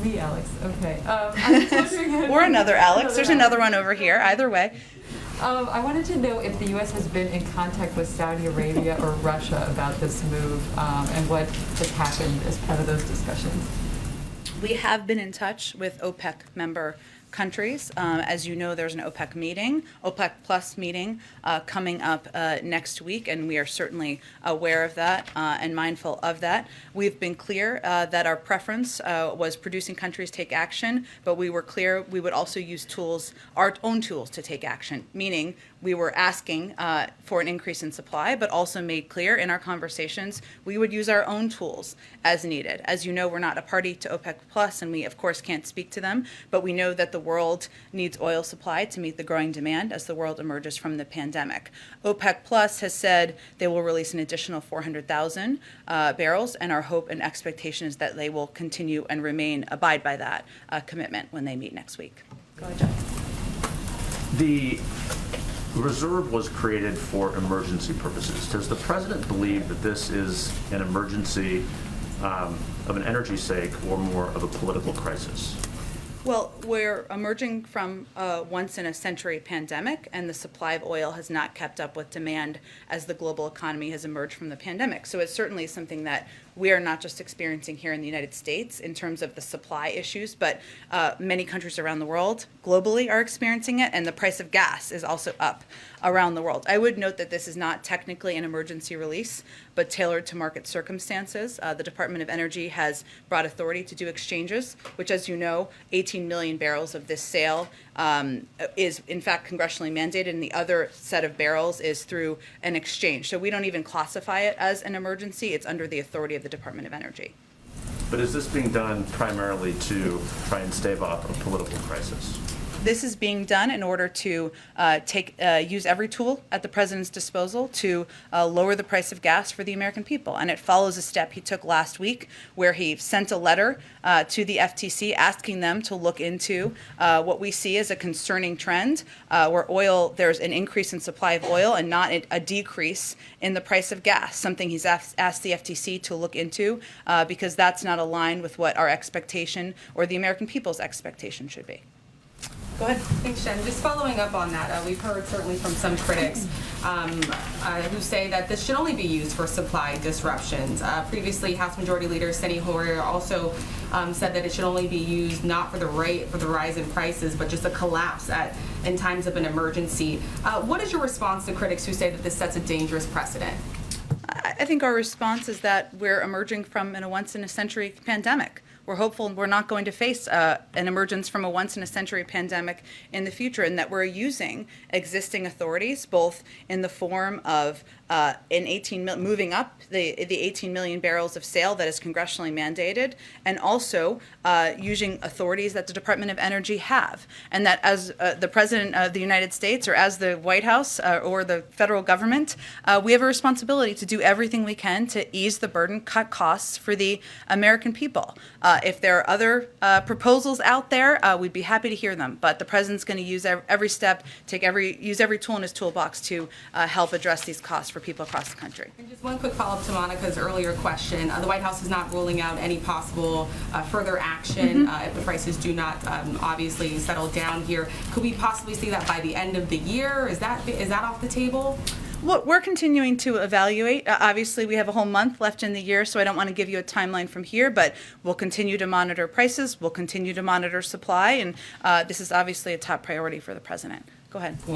Me, Alex. Okay. I was wondering Or another Alex. There's another one over here. Either way. I wanted to know if the U.S. has been in contact with Saudi Arabia or Russia about this move and what has happened as part of those discussions. We have been in touch with OPEC member countries. As you know, there's an OPEC Plus meeting coming up next week, and we are certainly aware of that and mindful of that. We've been clear that our preference was producing countries take action, but we were clear we would also use tools, our own tools, to take action, meaning we were asking for an increase in supply, but also made clear in our conversations we would use our own tools as needed. As you know, we're not a party to OPEC Plus, and we, of course, can't speak to them, but we know that the world needs oil supply to meet the growing demand as the world emerges from the pandemic. OPEC Plus has said they will release an additional 400,000 barrels, and our hope and expectation is that they will continue and abide by that commitment when they meet next week. Go ahead, Jeff. The reserve was created for emergency purposes. Does the president believe that this is an emergency of an energy sake or more of a political crisis? Well, we're emerging from a once-in-a-century pandemic, and the supply of oil has not kept up with demand as the global economy has emerged from the pandemic. So it's certainly something that we are not just experiencing here in the United States in terms of the supply issues, but many countries around the world globally are experiencing it, and the price of gas is also up around the world. I would note that this is not technically an emergency release, but tailored to market circumstances. The Department of Energy has brought authority to do exchanges, which, as you know, 18 million barrels of this sale is in fact congressionally mandated, and the other set of barrels is through an exchange. So we don't even classify it as an emergency. It's under the authority of the Department of Energy. But is this being done primarily to try and stave off a political crisis? This is being done in order to use every tool at the president's disposal to lower the price of gas for the American people. And it follows a step he took last week where he sent a letter to the FTC asking them to look into what we see as a concerning trend where there's an increase in supply of oil and not a decrease in the price of gas, something he's asked the FTC to look into because that's not aligned with what our expectation or the American people's expectation should be. Go ahead. Thanks, Jen. Just following up on that, we've heard certainly from some critics who say that this should only be used for supply disruptions. Previously, House Majority Leader Steny Hoyer also said that it should only be used not for the rise in prices, but just a collapse in times of an emergency. What is your response to critics who say that this sets a dangerous precedent? I think our response is that we're emerging from a once-in-a-century pandemic. We're hopeful we're not going to face an emergence from a once-in-a-century pandemic in the future, and that we're using existing authorities, both in the form of moving up the 18 million barrels of sale that is congressionally mandated, and also using authorities that the Department of Energy have, and that as the President of the United States or as the White House or the federal government, we have a responsibility to do everything we can to ease the burden, cut costs for the American people. If there are other proposals out there, we'd be happy to hear them, but the President's going to use every step, use every tool in his toolbox to help address these costs for people across the country. And just one quick follow-up to Monica's earlier question. The White House is not ruling out any possible further action if the prices do not obviously settle down here. Could we possibly see that by the end of the year? Is that off the table? Well, we're continuing to evaluate. Obviously, we have a whole month left in the year, so I don't want to give you a timeline from here, but we'll continue to monitor prices. We'll continue to monitor supply, and this is obviously a top priority for the President. Go ahead.